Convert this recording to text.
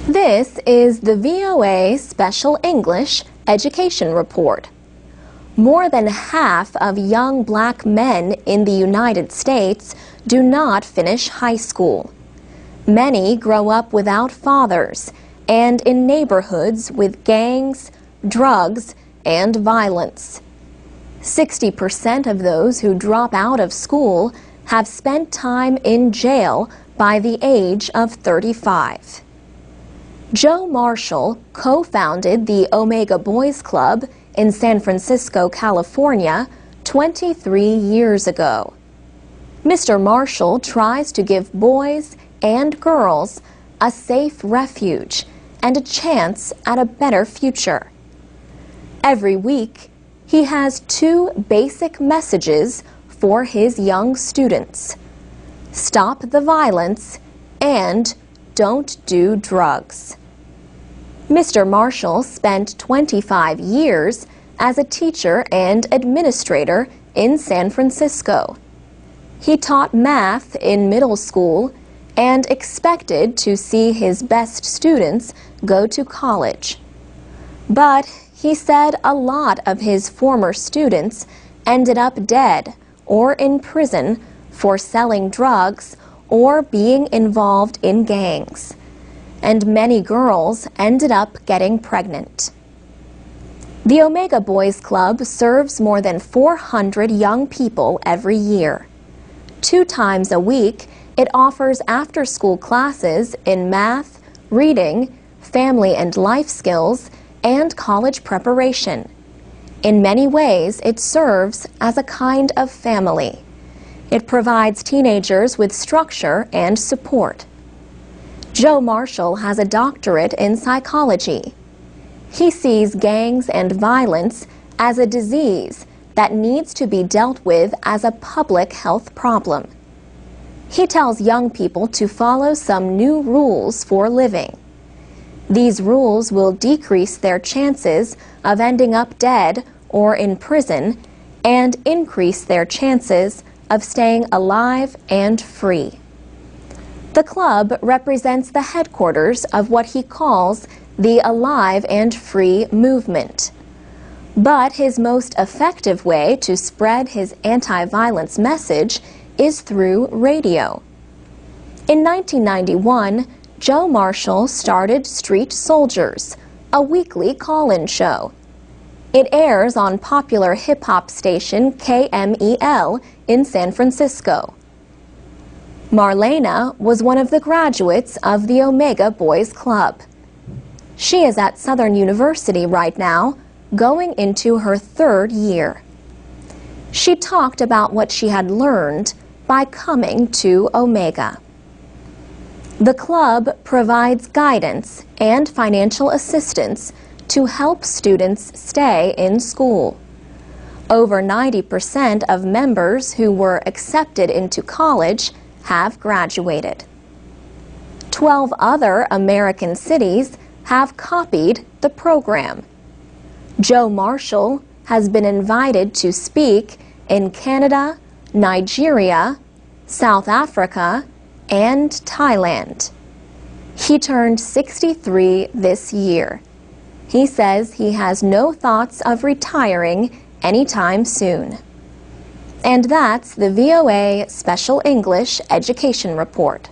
This is the VOA Special English Education Report. More than half of young black men in the United States do not finish high school. Many grow up without fathers and in neighborhoods with gangs, drugs, and violence. 60% of those who drop out of school have spent time in jail by the age of 35. Joe Marshall co-founded the Omega Boys Club in San Francisco, California, 23 years ago. Mr. Marshall tries to give boys and girls a safe refuge and a chance at a better future. Every week, he has two basic messages for his young students: stop the violence and don't do drugs. Mr. Marshall spent 25 years as a teacher and administrator in San Francisco. He taught math in middle school and expected to see his best students go to college. But he said a lot of his former students ended up dead or in prison for selling drugs or being involved in gangs. And many girls ended up getting pregnant. The Omega Boys Club serves more than 400 young people every year. 2 times a week, it offers after-school classes in math, reading, family and life skills, and college preparation. In many ways, it serves as a kind of family. It provides teenagers with structure and support. Joe Marshall has a doctorate in psychology. He sees gangs and violence as a disease that needs to be dealt with as a public health problem. He tells young people to follow some new rules for living. These rules will decrease their chances of ending up dead or in prison and increase their chances of staying alive and free. The club represents the headquarters of what he calls the Alive and Free movement. But his most effective way to spread his anti-violence message is through radio. In 1991, Joe Marshall started Street Soldiers, a weekly call-in show. It airs on popular hip-hop station KMEL in San Francisco. Marlena was one of the graduates of the Omega Boys Club. She is at Southern University right now, going into her 3rd year. She talked about what she had learned by coming to Omega. The club provides guidance and financial assistance to help students stay in school. Over 90% of members who were accepted into college have graduated. 12 other American cities have copied the program. Joe Marshall has been invited to speak in Canada, Nigeria, South Africa, and Thailand. He turned 63 this year. He says he has no thoughts of retiring anytime soon. And that's the VOA Special English Education Report.